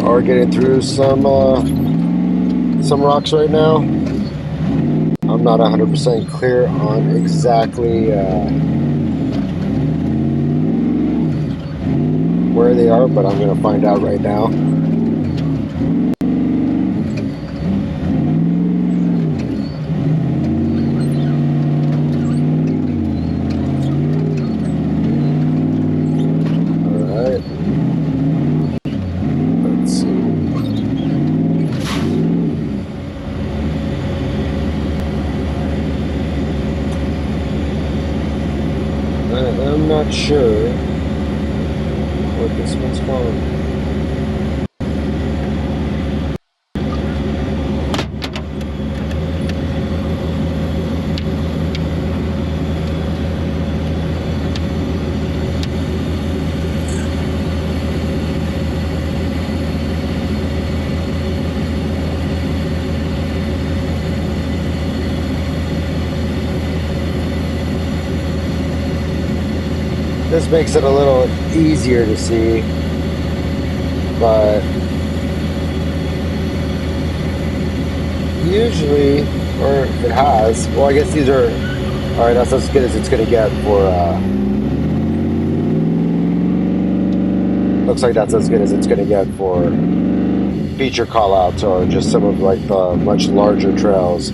are getting through some rocks right now. I'm not 100% clear on exactly where they are, but I'm going to find out right now. I'm not sure what this one's called. This makes it a little easier to see, but usually, or it has, well, I guess these are, alright, that's as good as it's going to get for, looks like that's as good as it's going to get for feature callouts or just some of like the much larger trails,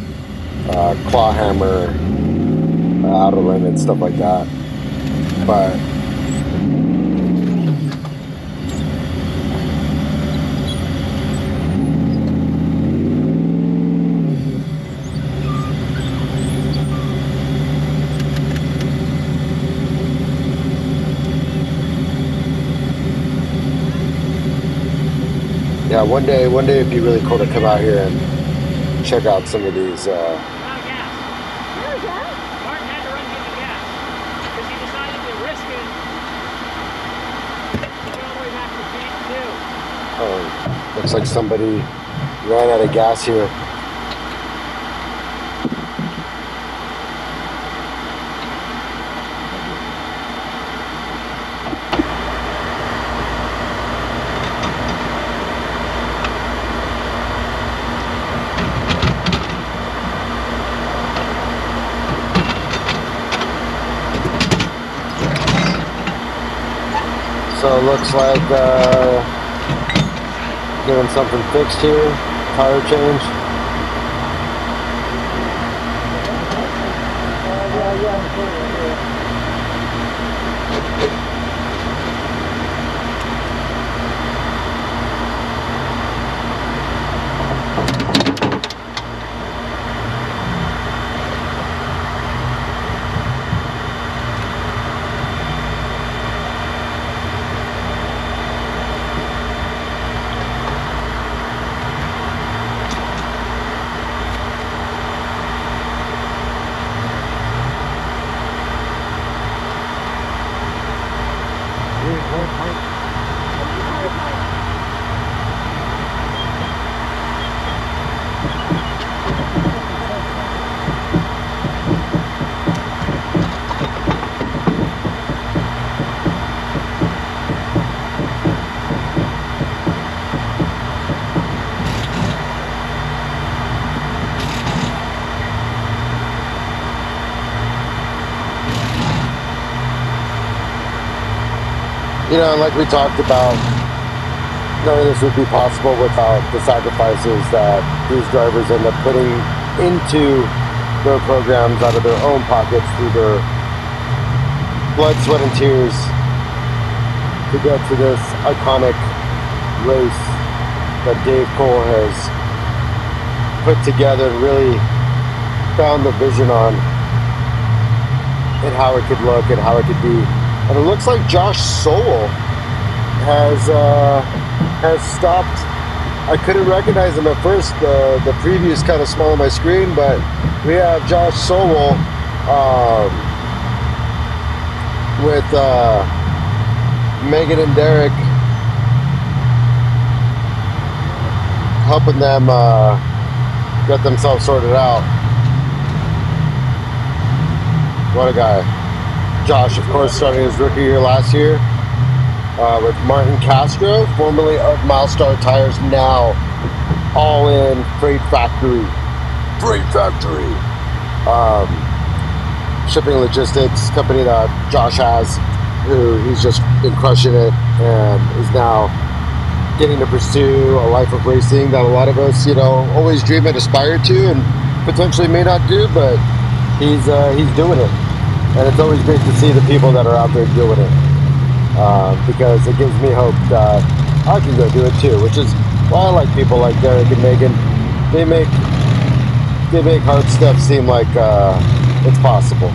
Clawhammer, Outer Limits, stuff like that. But yeah, one day it'd be really cool to come out here and check out some of these. Looks like somebody ran out of gas here. So it looks like getting something fixed here, tire change. You know, like we talked about, none of this would be possible without the sacrifices that these drivers end up putting into their programs out of their own pockets through their blood, sweat, and tears to get to this iconic race that Dave Cole has put together and really found the vision on and how it could look and how it could be. And it looks like Josh Sowell has stopped. I couldn't recognize him at first. The preview is kind of small on my screen, but we have Josh Sowell with Megan and Derek helping them get themselves sorted out. What a guy. Josh, of course, starting his rookie year last year. with Martin Castro, formerly of Milestar Tires, now all in Freight Factory. Freight Factory. Shipping logistics company that Josh has, who he's just been crushing it and is now getting to pursue a life of racing that a lot of us, always dream and aspire to and potentially may not do, but he's doing it. And it's always great to see the people that are out there doing it, because it gives me hope that I can go do it too, which is why I like people like Derek and Megan. They make hard stuff seem like it's possible.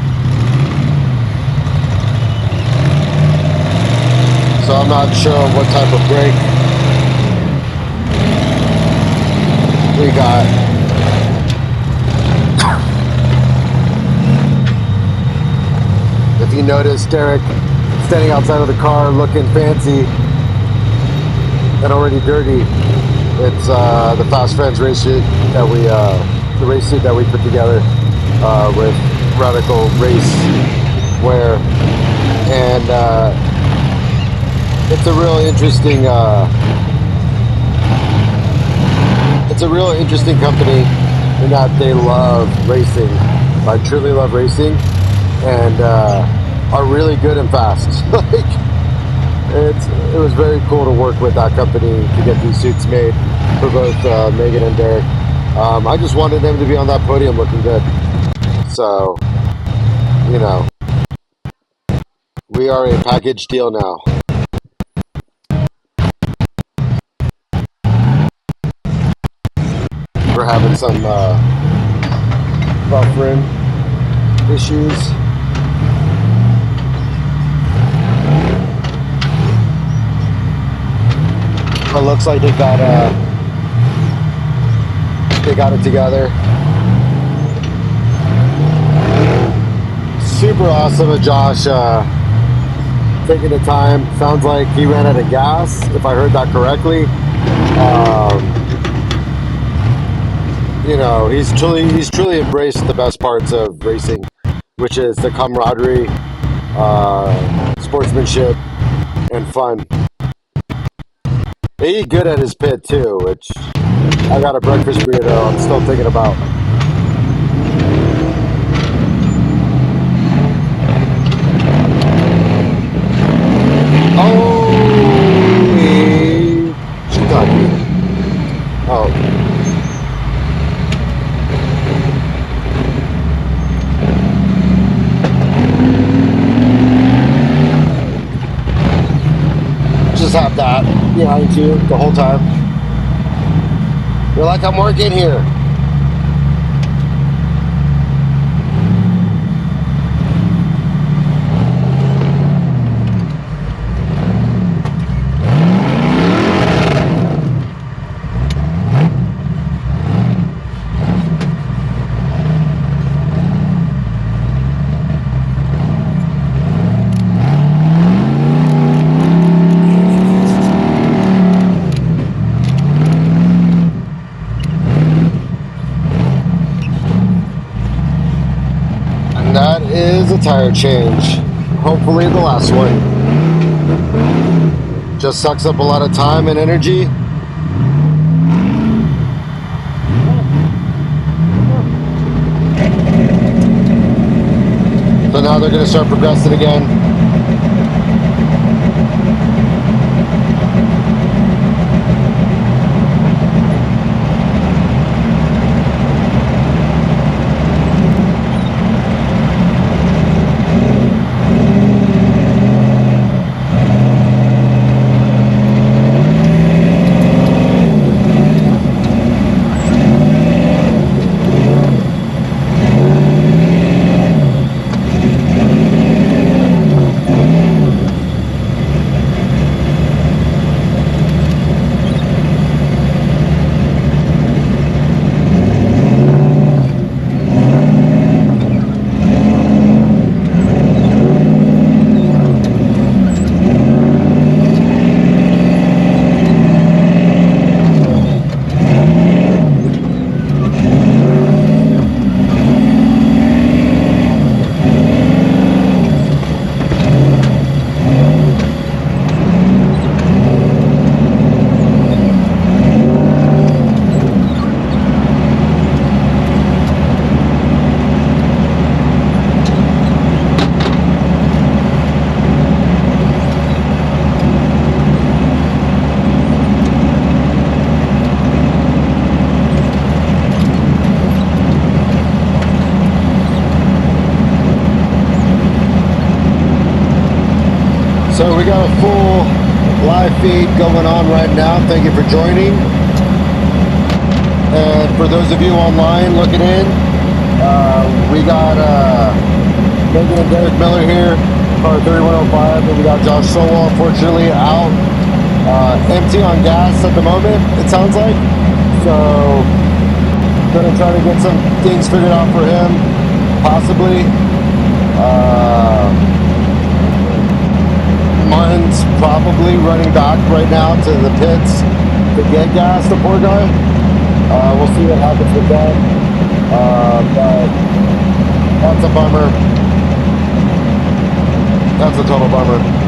So I'm not sure what type of break we got. If you notice Derek standing outside of the car looking fancy and already dirty, it's the Fast Friends race suit that the race suit that we put together with Radical Race wear, and it's a real interesting company in that they love racing, like truly love racing, and are really good and fast. Like it was very cool to work with that company to get these suits made for both Megan and Derek. I just wanted them to be on that podium looking good. So, we are a package deal now. We're having some buffering issues. It looks like they got it together. Super awesome of Josh taking the time. Sounds like he ran out of gas, if I heard that correctly. He's truly embraced the best parts of racing, which is the camaraderie, sportsmanship, and fun. They eat good at his pit too, which I got a breakfast burrito I'm still thinking about. Just have that behind you the whole time. You're like, I'm working here. That is a tire change. Hopefully the last one. Just sucks up a lot of time and energy. So now they're going to start progressing again. So we got a full live feed going on right now. Thank you for joining. And for those of you online looking in, we got Megan and Derek Miller here, car 3105, and we got Josh Sowell, unfortunately out empty on gas at the moment, it sounds like. So gonna try to get some things figured out for him, possibly. Martin's probably running back right now to the pits to get gas, the poor guy. We'll see what happens with that. But that's a bummer. That's a total bummer.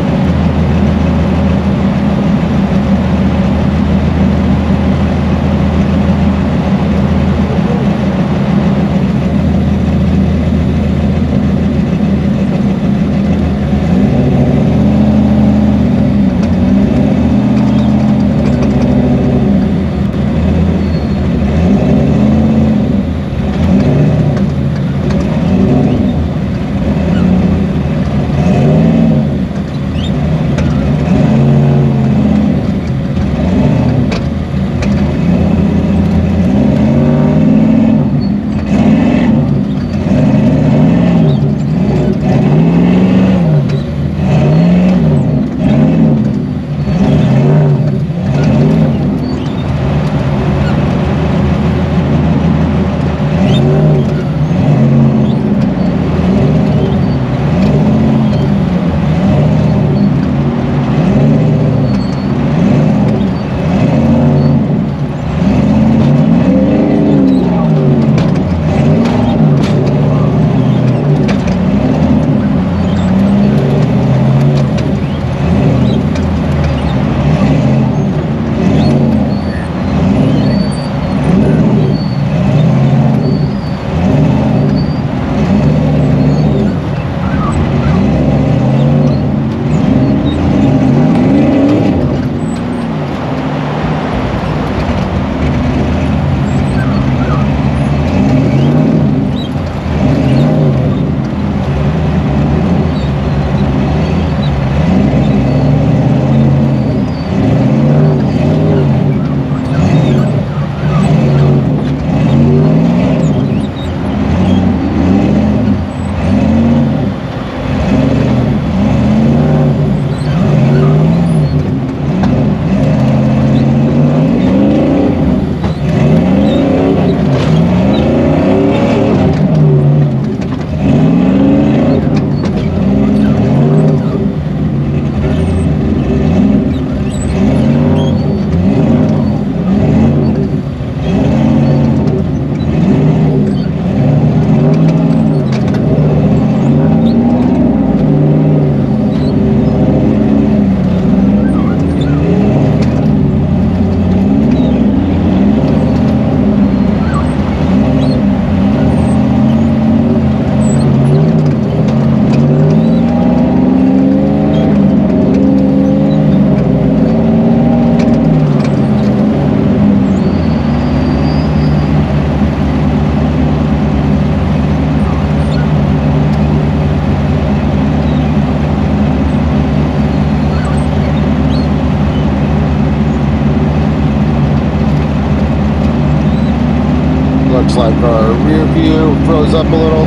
Looks like our rear view froze up a little.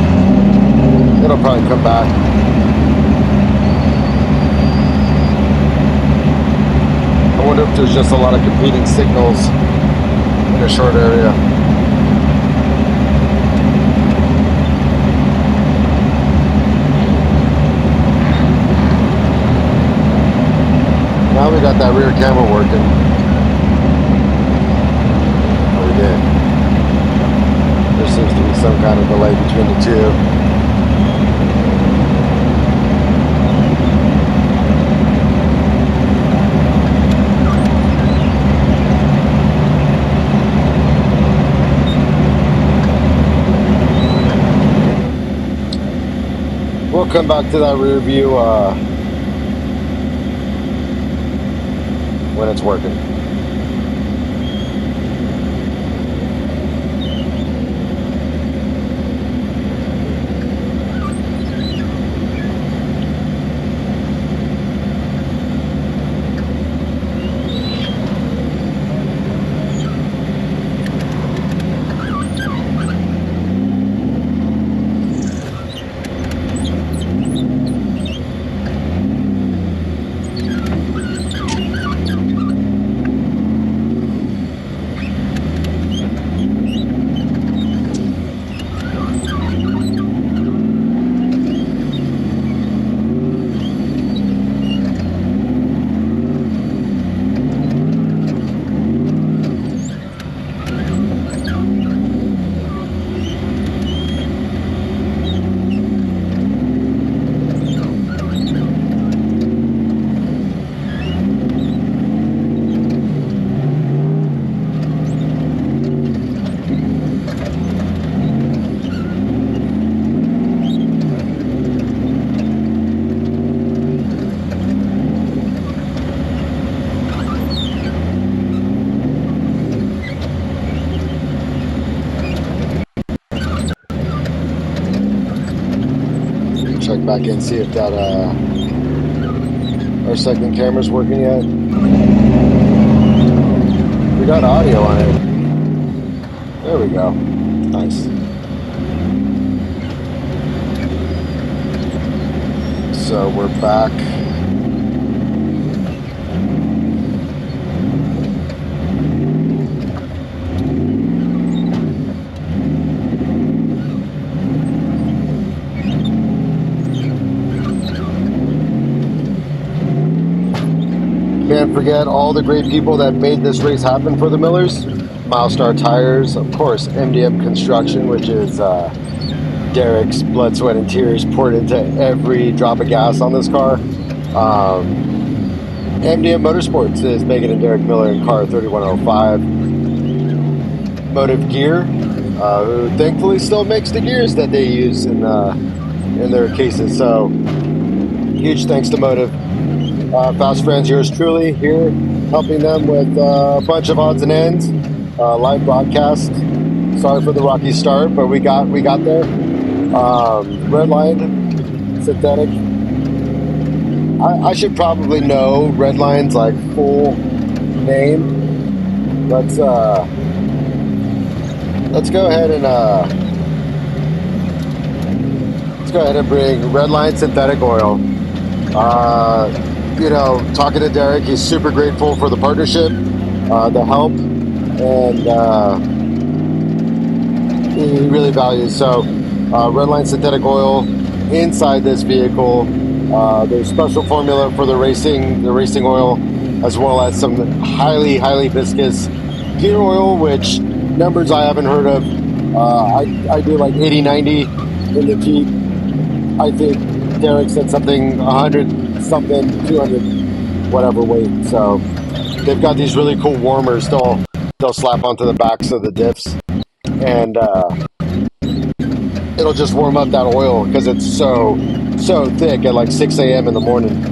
It'll probably come back. I wonder if there's just a lot of competing signals in a short area. Now we got that rear camera working. Oh, we did. There seems to be some kind of delay between the two. We'll come back to that rear view when it's working. back in, see if that our second camera's working yet. We got audio on it. There we go. Nice. So we're back. Can't forget all the great people that made this race happen for the Millers. Milestar Tires, of course, MDM Construction, which is Derek's blood, sweat, and tears poured into every drop of gas on this car. MDM Motorsports is Megan and Derek Miller in car 3105. Motive Gear, who thankfully still makes the gears that they use in their cases. So huge thanks to Motive. Fast Friends, yours truly, here helping them with a bunch of odds and ends. Live broadcast. Sorry for the rocky start, but we got there. Redline synthetic. I should probably know Redline's like full name. Let's go ahead and bring Redline synthetic oil. You know, talking to Derek, he's super grateful for the partnership, the help, and he really values. So, Redline synthetic oil inside this vehicle. There's special formula for the racing oil, as well as some highly viscous gear oil, which numbers I haven't heard of. I do like 80-90 in the Jeep. I think Derek said something 100 something, 200 whatever weight. So they've got these really cool warmers they'll slap onto the backs of the diffs, and it'll just warm up that oil because it's so thick at like 6 a.m. in the morning.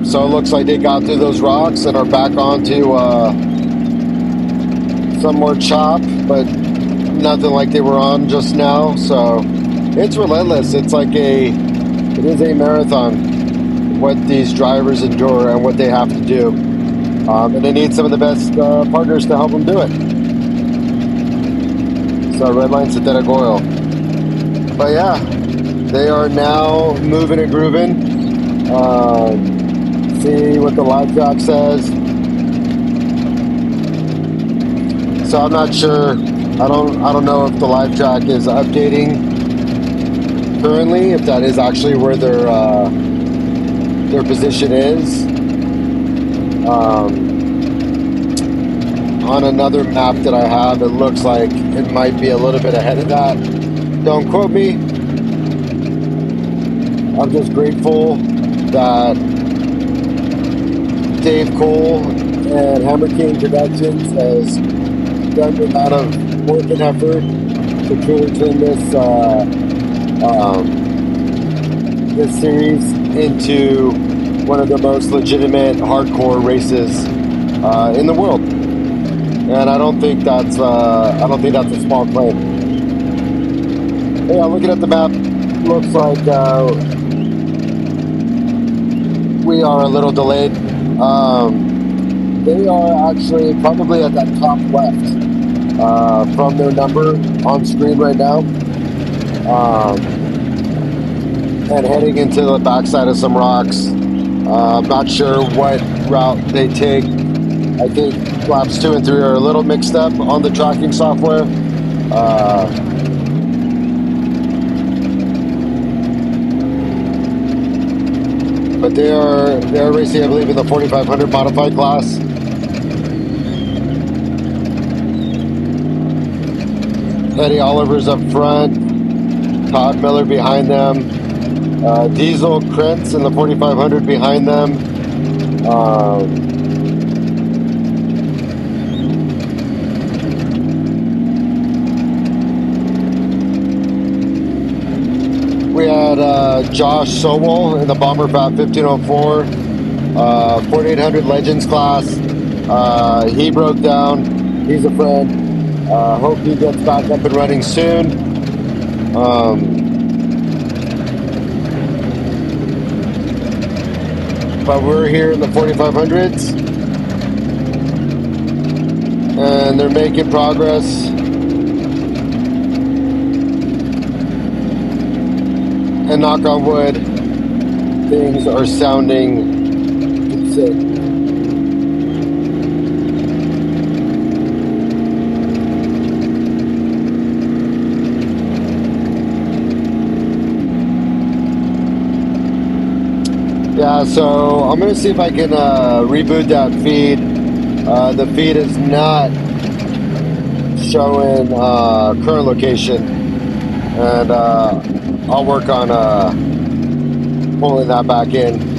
So it looks like they got through those rocks and are back onto some more chop, but nothing like they were on just now. So it's relentless. It is a marathon, what these drivers endure and what they have to do. And they need some of the best partners to help them do it. So Redline synthetic oil. But yeah, they are now moving and grooving. See what the live track says. So I'm not sure. I don't know if the live track is updating currently, if that is actually where their position is. On another map that I have, it looks like it might be a little bit ahead of that. Don't quote me. I'm just grateful that Dave Cole and Hammer King Productions has done the amount of work and effort to truly turn this series into one of the most legitimate hardcore races in the world, and I don't think that's a small claim. Yeah, looking at the map, looks like we are a little delayed. They are actually probably at that top left from their number on screen right now, and heading into the backside of some rocks. I'm not sure what route they take. I think laps 2 and 3 are a little mixed up on the tracking software. But they are racing, I believe, in the 4500 modified class. Eddie Oliver's up front, Todd Miller behind them, Diesel Krentz in the 4500 behind them. We had Josh Sowell in the Bomber Fat 1504, 4800 Legends class. He broke down. He's a friend. Hope he gets back up and running soon. But we're here in the 4500s, and they're making progress. And knock on wood, things are sounding decent. Yeah, so I'm going to see if I can reboot that feed. The feed is not showing current location, and I'll work on pulling that back in.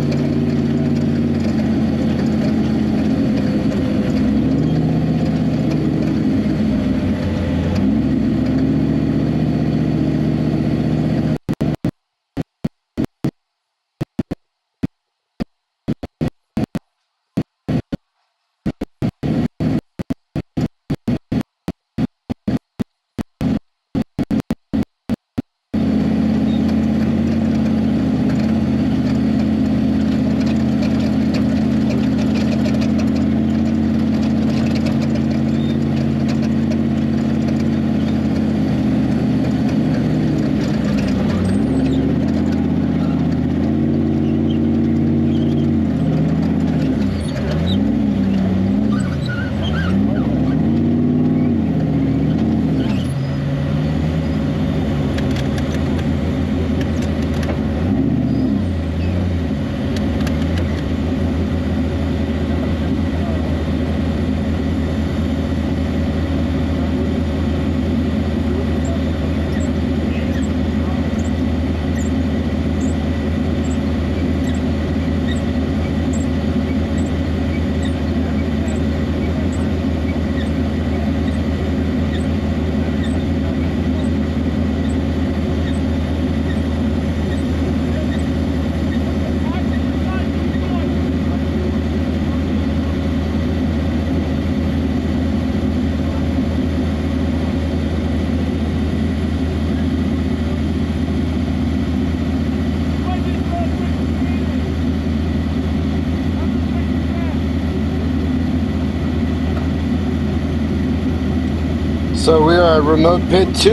So we are at remote pit 2.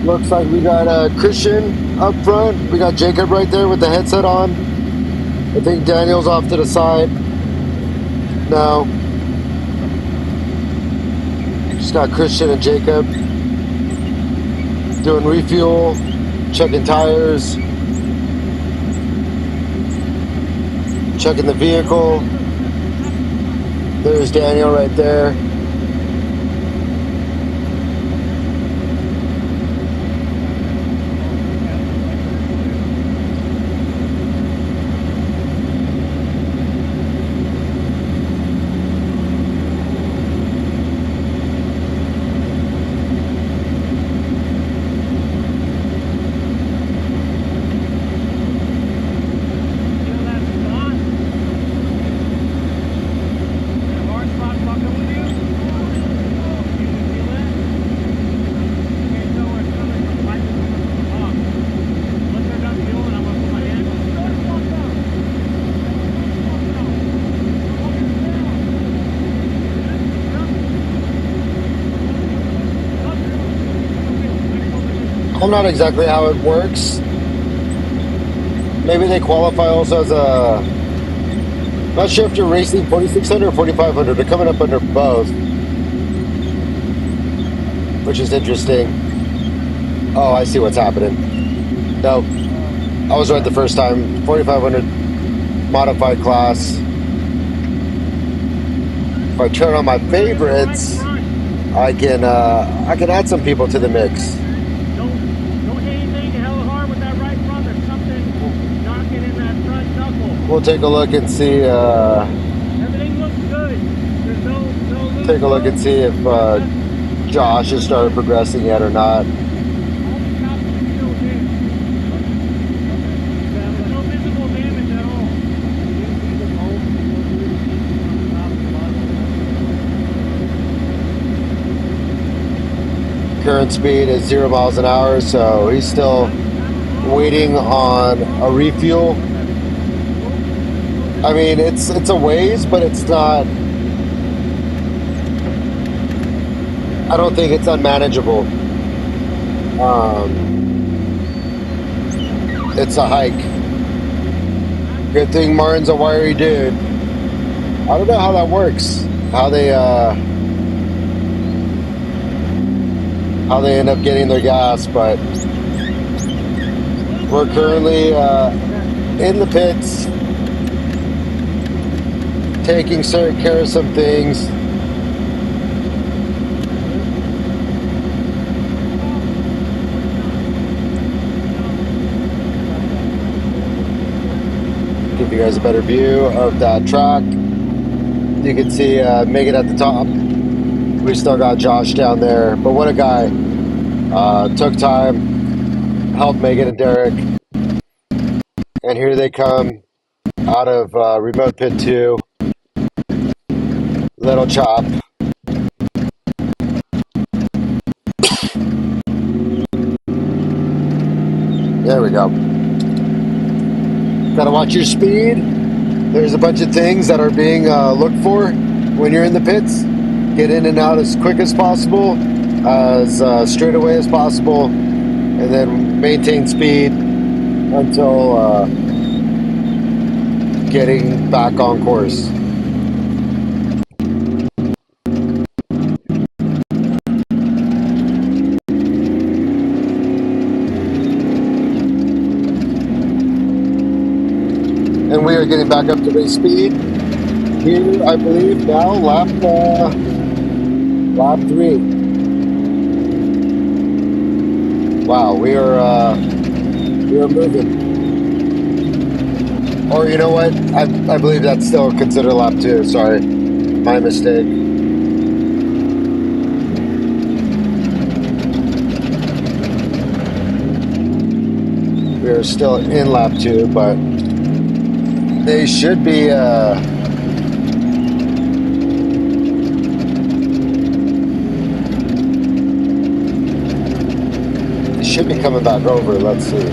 Looks like we got Christian up front. We got Jacob right there with the headset on. I think Daniel's off to the side. No. Just got Christian and Jacob doing refuel, checking tires, checking the vehicle. There's Daniel right there. I'm not exactly how it works. Maybe they qualify also as a... Not sure if you're racing 4600 or 4500. They're coming up under both, which is interesting. Oh, I see what's happening. Nope. I was right the first time. 4500 modified class. If I turn on my favorites, I can add some people to the mix. We'll take a look and see. Everything looks good. There's no take a look and see if Josh has started progressing yet or not. No visible damage at all. Current speed is 0 miles an hour, so he's still waiting on a refuel. I mean, it's a ways, but it's not. I don't think it's unmanageable. It's a hike. Good thing Martin's a wiry dude. I don't know how that works. How they end up getting their gas, but we're currently in the pits, taking care of some things. Give you guys a better view of that track. You can see Megan at the top. We still got Josh down there, but what a guy. Took time, helped Megan and Derek, and here they come out of remote pit 2. Little chop. There we go. Gotta watch your speed. There's a bunch of things that are being looked for when you're in the pits. Get in and out as quick as possible, as straight away as possible, and then maintain speed until getting back on course. And we are getting back up to race speed. Here, I believe, now lap 3. Wow, we are moving. Or you know what? I believe that's still considered lap 2. Sorry, my mistake. We are still in lap 2, but they should be coming back over. Let's see.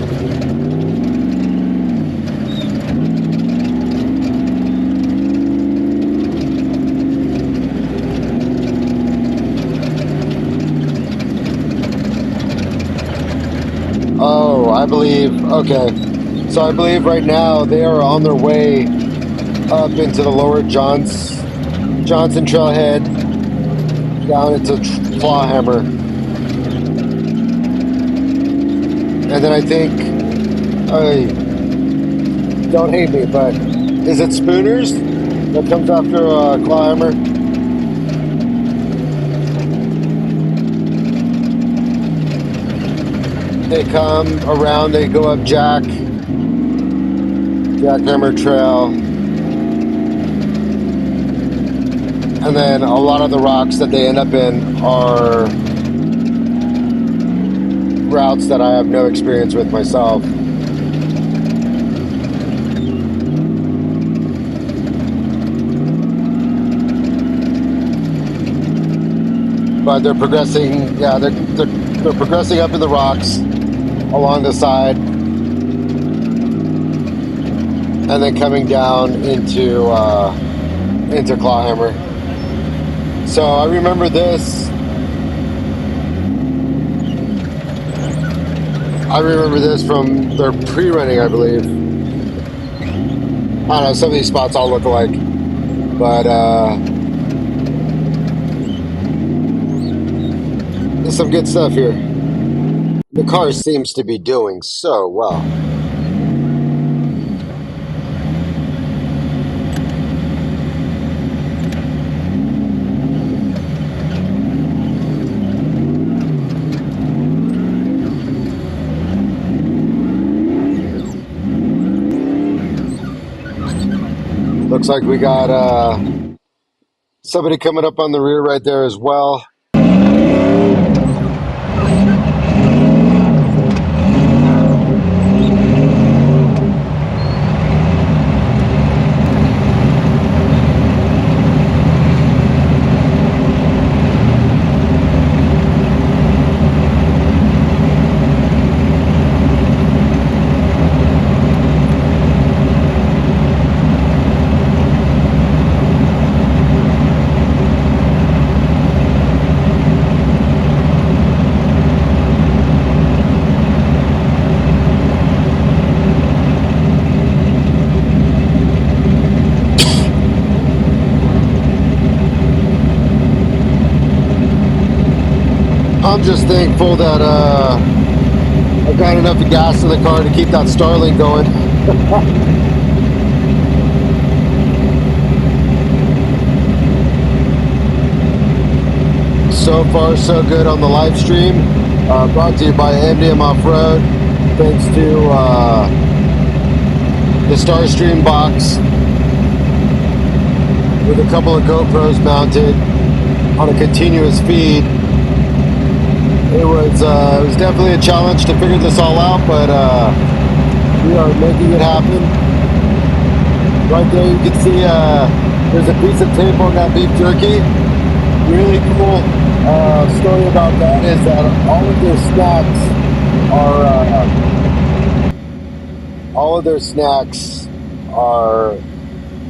Oh, I believe, okay. So I believe right now they are on their way up into the lower Johnson Trailhead, down into Clawhammer. And then I think, don't hate me, but is it Spooners that comes after Clawhammer? They come around, they go up Jackhammer Trail, and then a lot of the rocks that they end up in are routes that I have no experience with myself. But they're progressing, yeah, they're progressing up in the rocks along the side, and then coming down into Clawhammer. So I remember this. I remember this from their pre-running, I believe. I don't know, some of these spots all look alike. But there's some good stuff here. The car seems to be doing so well. Looks like we got somebody coming up on the rear right there as well. I'm just thankful that I've got enough gas in the car to keep that Starling going. So far, so good on the live stream. Brought to you by MDM Offroad. Thanks to the Starstream box with a couple of GoPros mounted on a continuous feed. It was definitely a challenge to figure this all out, but we are making it happen. Right there, you can see there's a piece of tape on that beef jerky. Really cool story about that is that all of their snacks are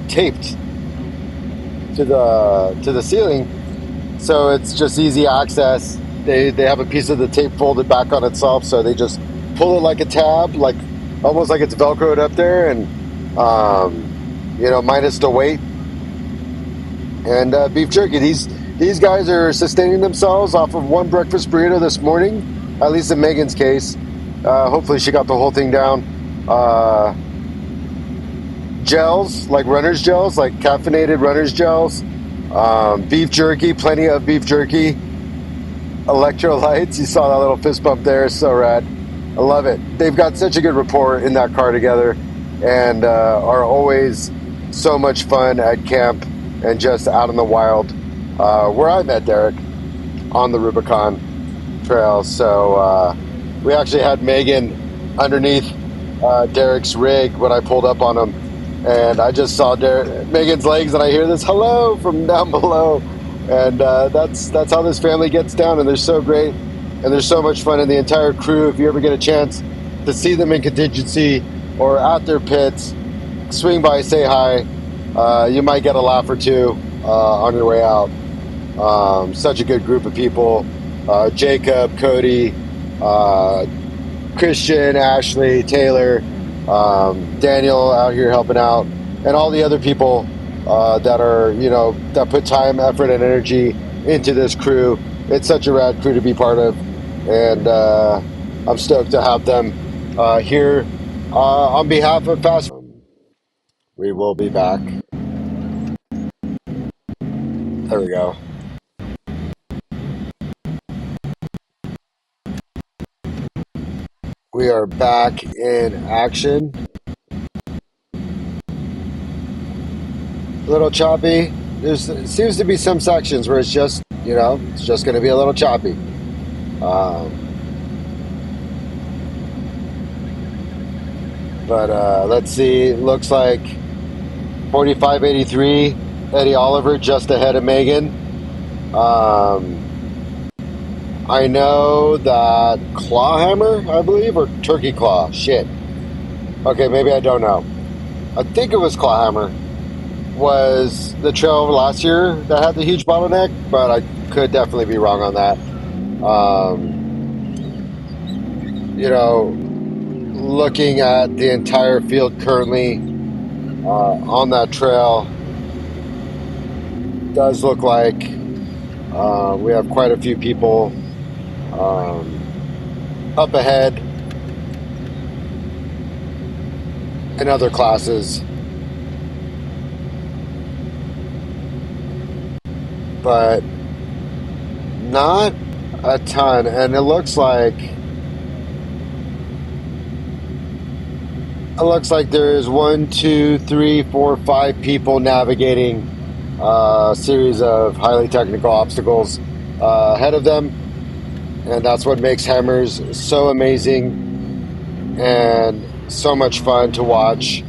taped to the ceiling, so it's just easy access. They have a piece of the tape folded back on itself, so they just pull it like a tab, like almost like it's velcroed up there, and minus the weight. And beef jerky, these guys are sustaining themselves off of one breakfast burrito this morning, at least in Megan's case. Hopefully she got the whole thing down. Gels, like runner's gels, like caffeinated runner's gels. Beef jerky, plenty of beef jerky. Electrolytes, you saw that little fist bump there, so rad. I love it. They've got such a good rapport in that car together, and are always so much fun at camp and just out in the wild, where I met Derek on the Rubicon Trail. So we actually had Megan underneath Derek's rig when I pulled up on him, and I just saw Megan's legs, and I hear this hello from down below, and that's how this family gets down, and they're so great, and there's so much fun. And the entire crew, if you ever get a chance to see them in contingency or at their pits, swing by, say hi. You might get a laugh or two on your way out. Such a good group of people. Jacob, Cody, Christian, Ashley, Taylor, Daniel out here helping out, and all the other people that are, that put time, effort, and energy into this crew. It's such a rad crew to be part of, and I'm stoked to have them here on behalf of Fast. We will be back. There we go. We are back in action. A little choppy. There seems to be some sections where it's just, it's just going to be a little choppy. But let's see. Looks like 4583, Eddie Oliver just ahead of Megan. I know that Clawhammer, I believe, or Turkey Claw. Shit. Okay, maybe I don't know. I think it was Clawhammer. Was the trail last year that had the huge bottleneck, but I could definitely be wrong on that. Looking at the entire field currently on that trail, does look like we have quite a few people up ahead in other classes, but not a ton. And it looks like there is 1, 2, 3, 4, 5 people navigating a series of highly technical obstacles ahead of them. And that's what makes Hammers so amazing and so much fun to watch,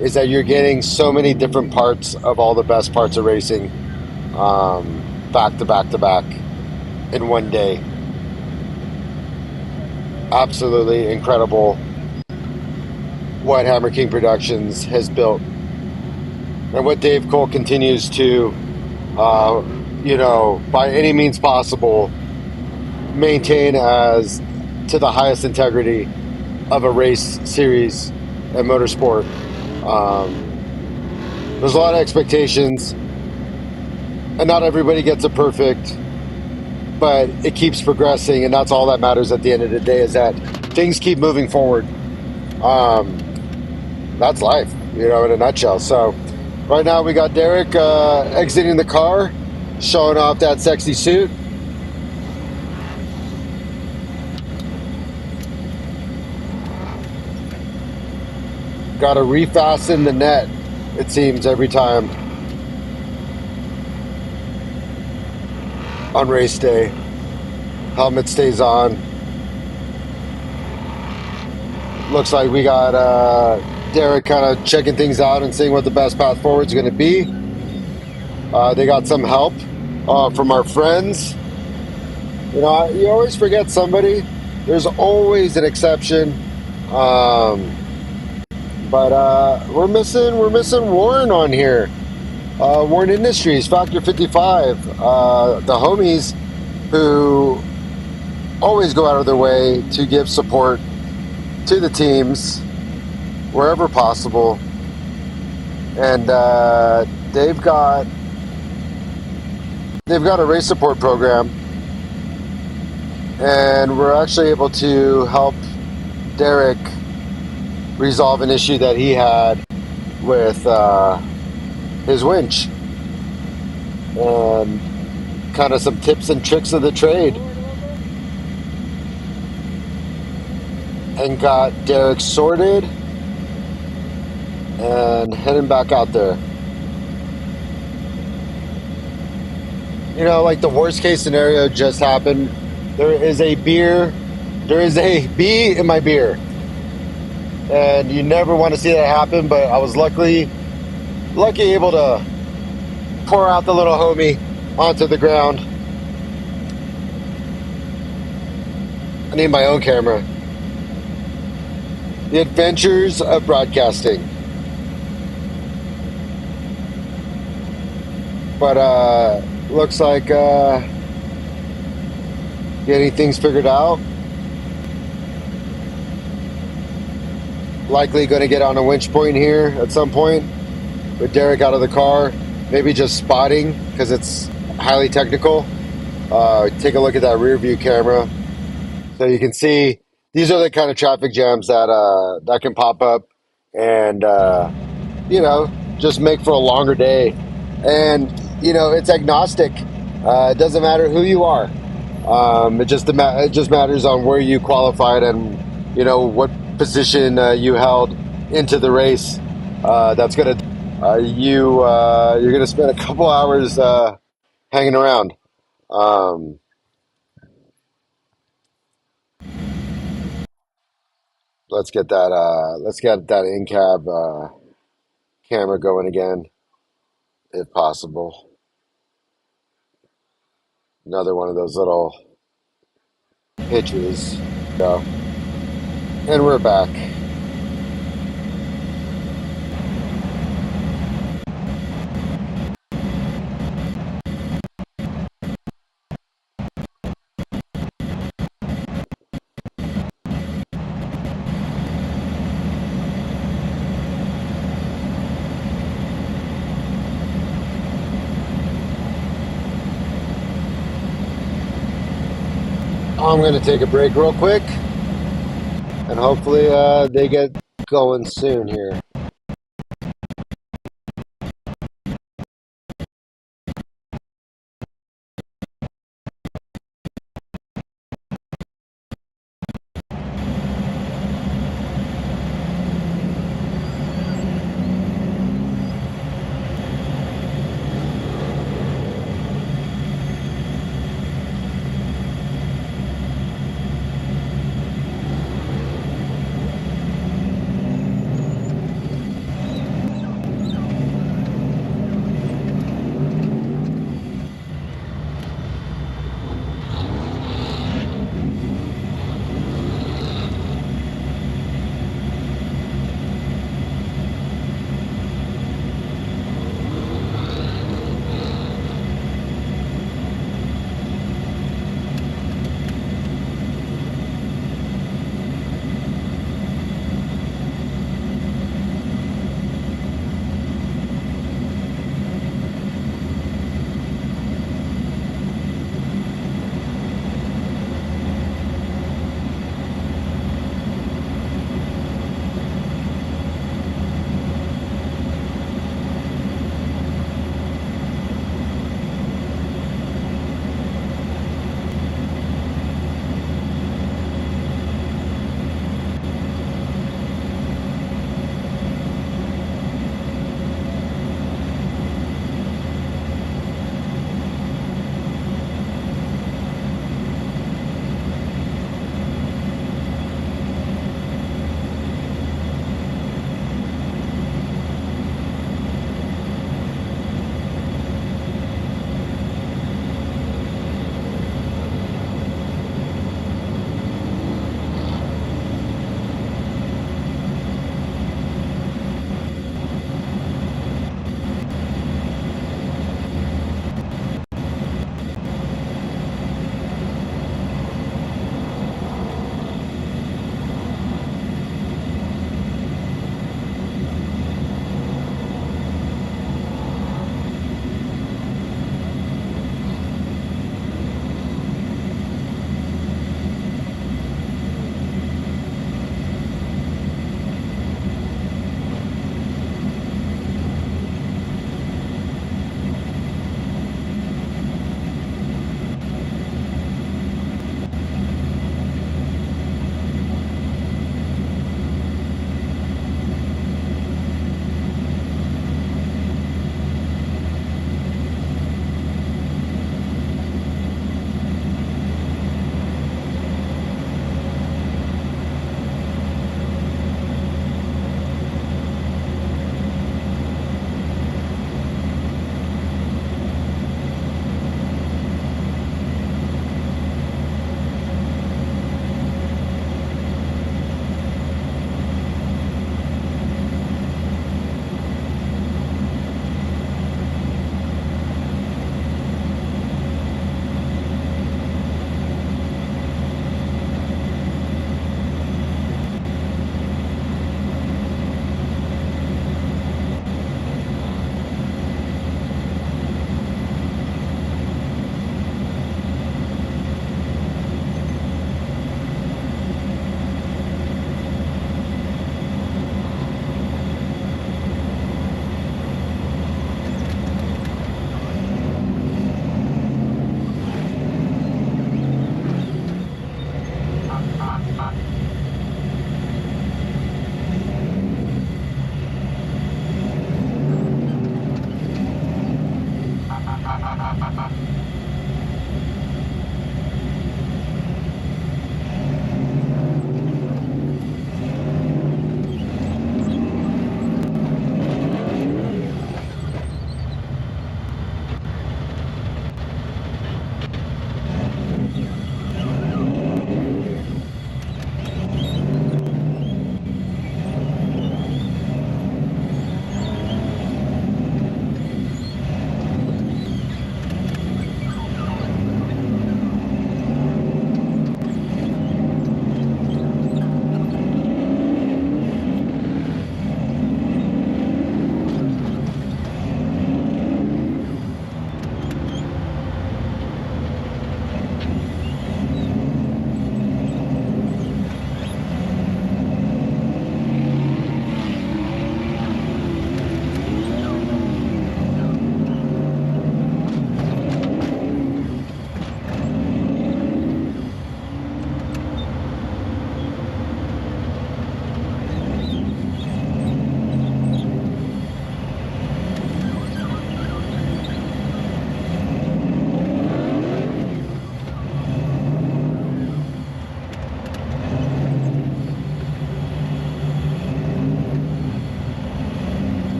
is that you're getting so many different parts of all the best parts of racing back to back to back in one day. Absolutely incredible what Hammer King Productions has built, and what Dave Cole continues to, by any means possible, maintain as to the highest integrity of a race series and motorsport. There's a lot of expectations, and not everybody gets it perfect, but it keeps progressing, and that's all that matters at the end of the day, is that things keep moving forward. That's life, in a nutshell. So right now we got Derek exiting the car, showing off that sexy suit. Got to refasten the net, it seems, every time on race day. Helmet stays on. Looks like we got Derek kind of checking things out and seeing what the best path forward is going to be. They got some help from our friends. You always forget somebody. There's always an exception. But we're missing Warren on here. Warren Industries, Factor 55, the homies who always go out of their way to give support to the teams wherever possible. And they've got a race support program, and we're actually able to help Derek resolve an issue that he had with his winch, and kind of some tips and tricks of the trade, and got Derek sorted and heading back out there. Like the worst case scenario just happened. There is a bee in my beer, and you never want to see that happen, but I was lucky able to pour out the little homie onto the ground. I need my own camera. The adventures of broadcasting. But looks like getting things figured out. Likely going to get on a winch point here at some point with Derek out of the car. Maybe just spotting, because it's highly technical. Take a look at that rear view camera, so you can see these are the kind of traffic jams that can pop up, and just make for a longer day. And it's agnostic. It doesn't matter who you are. It just matters on where you qualified and what position you held into the race. That's gonna you're gonna spend a couple hours hanging around. Let's get that in-cab camera going again, if possible. Another one of those little hitches. Go. And we're back. I'm going to take a break real quick, and hopefully they get going soon here.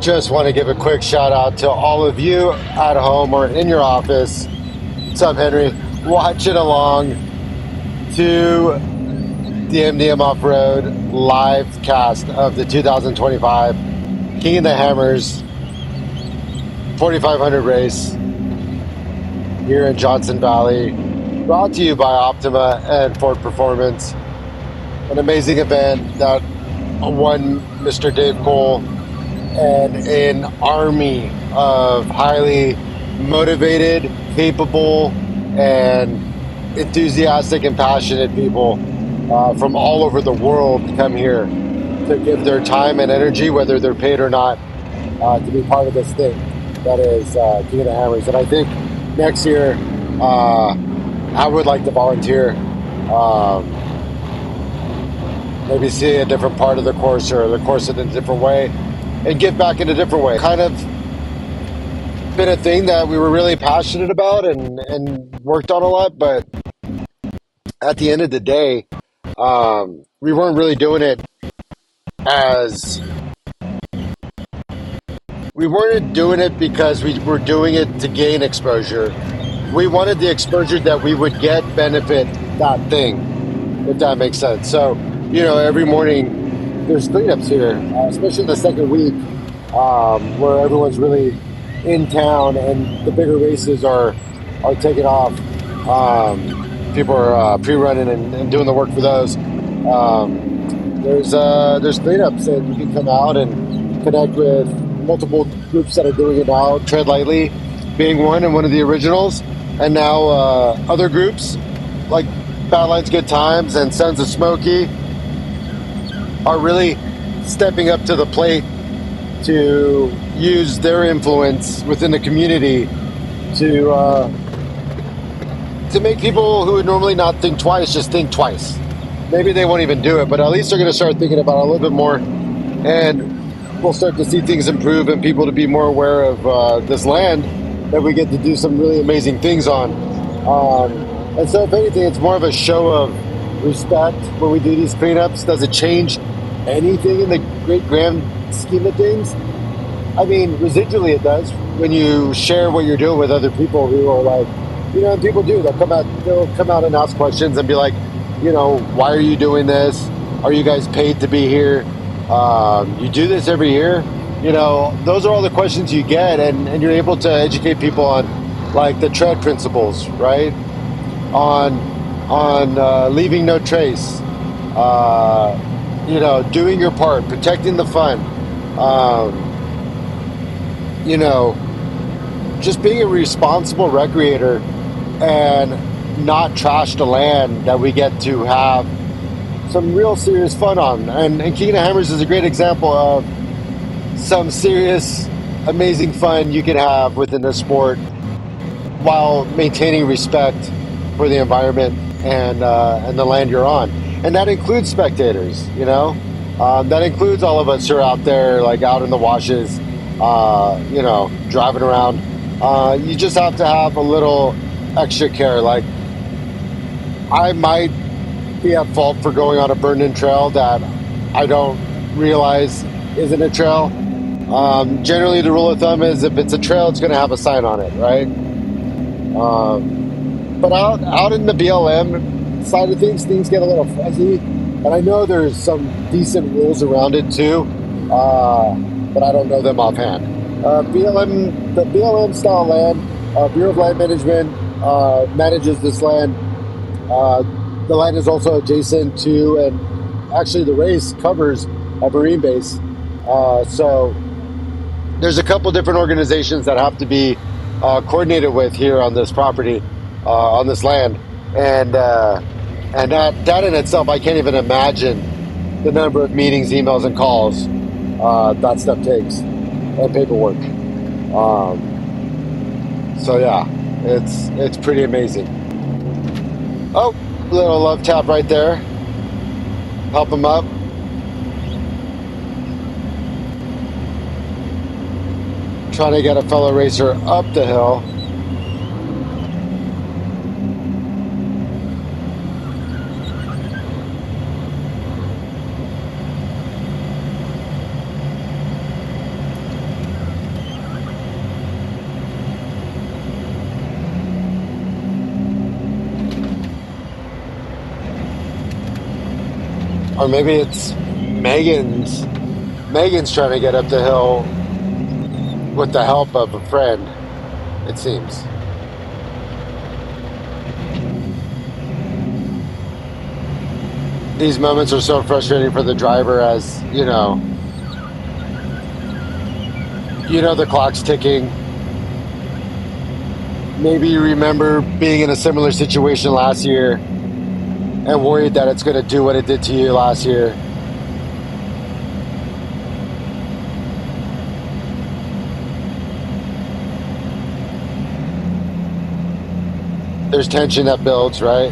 just want to give a quick shout out to all of you at home or in your office. What's up, Henry? Watching along to the MDM Offroad live cast of the 2025 King of the Hammers 4500 race here in Johnson Valley, brought to you by Optima and Ford Performance. An amazing event that won Mr. Dave Cole and an army of highly motivated, capable, and enthusiastic and passionate people from all over the world come here to give their time and energy, whether they're paid or not, to be part of this thing that is King of the Hammers. And I think next year I would like to volunteer, maybe see a different part of the course or the course in a different way and give back in a different way. Kind of been a thing that we were really passionate about and worked on a lot, but at the end of the day, we weren't really doing it because we were doing it to gain exposure. We wanted the exposure that we would get benefit that thing, if that makes sense. So, every morning there's cleanups here, especially the second week, where everyone's really in town and the bigger races are taking off. People are pre-running and doing the work for those. There's cleanups, and you can come out and connect with multiple groups that are doing it now. Tread Lightly being one and one of the originals, and now other groups like Badlands Good Times and Sons of Smoky are really stepping up to the plate to use their influence within the community to make people who would normally not think twice just think twice. Maybe they won't even do it, but at least they're going to start thinking about it a little bit more, and we'll start to see things improve and people to be more aware of this land that we get to do some really amazing things on. And so if anything, it's more of a show of respect when we do these cleanups. Does it change anything in the great grand scheme of things? I mean, residually it does when you share what you're doing with other people who are like, and people do. They'll come out and ask questions and be like, why are you doing this? Are you guys paid to be here? You do this every year? Those are all the questions you get, and you're able to educate people on like the tread principles, right? On leaving no trace, doing your part, protecting the fun, just being a responsible recreator and not trash the land that we get to have some real serious fun on. And King of the Hammers is a great example of some serious, amazing fun you can have within the sport while maintaining respect for the environment and the land you're on. And that includes spectators, that includes all of us who are out there, like out in the washes, driving around. You just have to have a little extra care. Like, I might be at fault for going on a burned-in trail that I don't realize isn't a trail. Generally, the rule of thumb is if it's a trail, it's going to have a sign on it, right? But out in the BLM side of things get a little fuzzy, and I know there's some decent rules around it too, but I don't know them offhand. The BLM style land, Bureau of Land Management manages this land. The land is also adjacent to, and actually the race covers a Marine base. So there's a couple different organizations that have to be coordinated with here on this property, on this land. And that in itself, I can't even imagine the number of meetings, emails, and calls that stuff takes, and paperwork. So yeah, it's pretty amazing. Oh, little love tap right there. Help him up. Trying to get a fellow racer up the hill. Or maybe it's Megan's trying to get up the hill with the help of a friend, it seems. These moments are so frustrating for the driver, as you know, the clock's ticking. Maybe you remember being in a similar situation last year and worried that it's going to do what it did to you last year. There's tension that builds, right?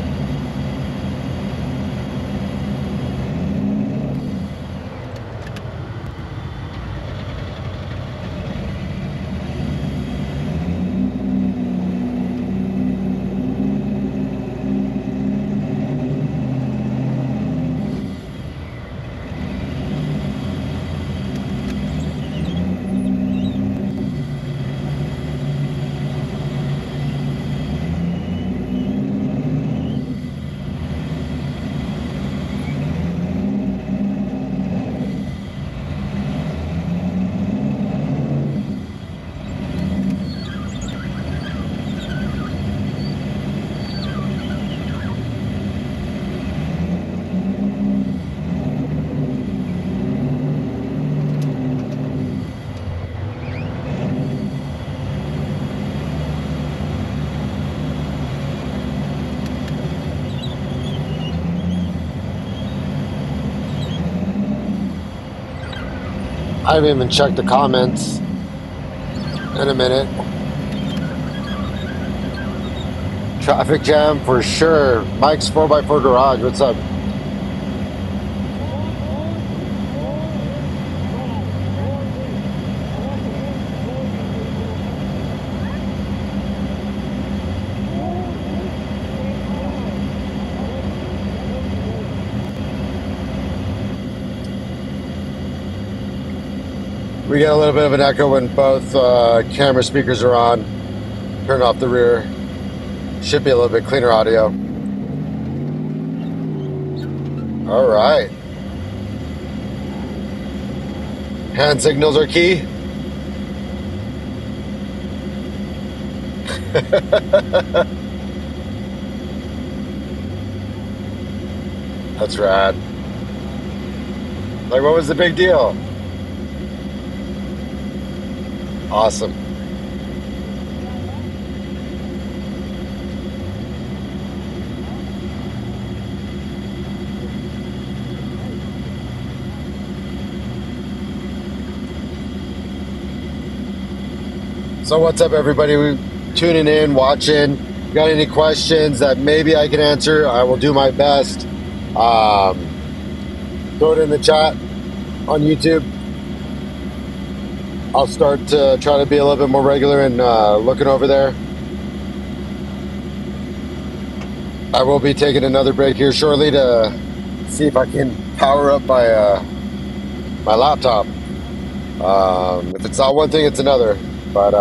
I haven't even checked the comments in a minute. Traffic jam for sure. Mike's 4x4 Garage, what's up? We get a little bit of an echo when both camera speakers are on. Turn off the rear. Should be a little bit cleaner audio. All right. Hand signals are key. That's rad. Like, what was the big deal? Awesome. So what's up, everybody? We're tuning in, watching. Got any questions that maybe I can answer? I will do my best. Throw it in the chat on YouTube. I'll start to try to be a little bit more regular and looking over there. I will be taking another break here shortly to see if I can power up my my laptop. If it's not one thing, it's another. But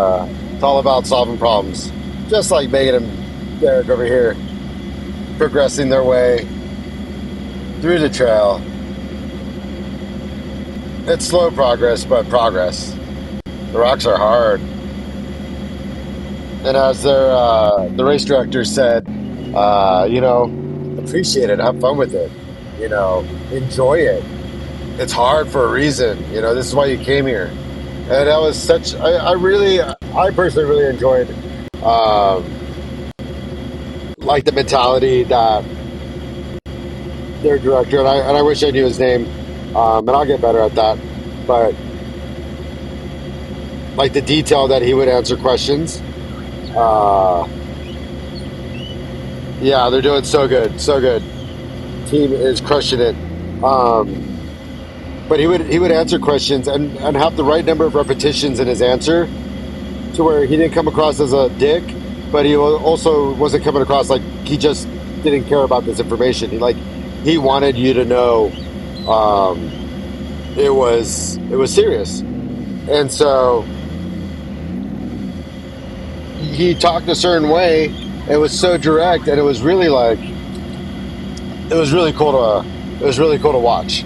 it's all about solving problems. Just like Megan and Derek over here, progressing their way through the trail. It's slow progress, but progress. The rocks are hard. And as the race director said, appreciate it, have fun with it, enjoy it. It's hard for a reason, this is why you came here. And that was such, I personally really enjoyed, like the mentality that their director, and I wish I knew his name, and I'll get better at that, but like the detail that he would answer questions. Yeah, they're doing so good, so good. Team is crushing it. But he would answer questions and have the right number of repetitions in his answer to where he didn't come across as a dick, but he also wasn't coming across like he just didn't care about this information. He wanted you to know it was serious. And so he talked a certain way. It was so direct, and it was really cool it was really cool to watch.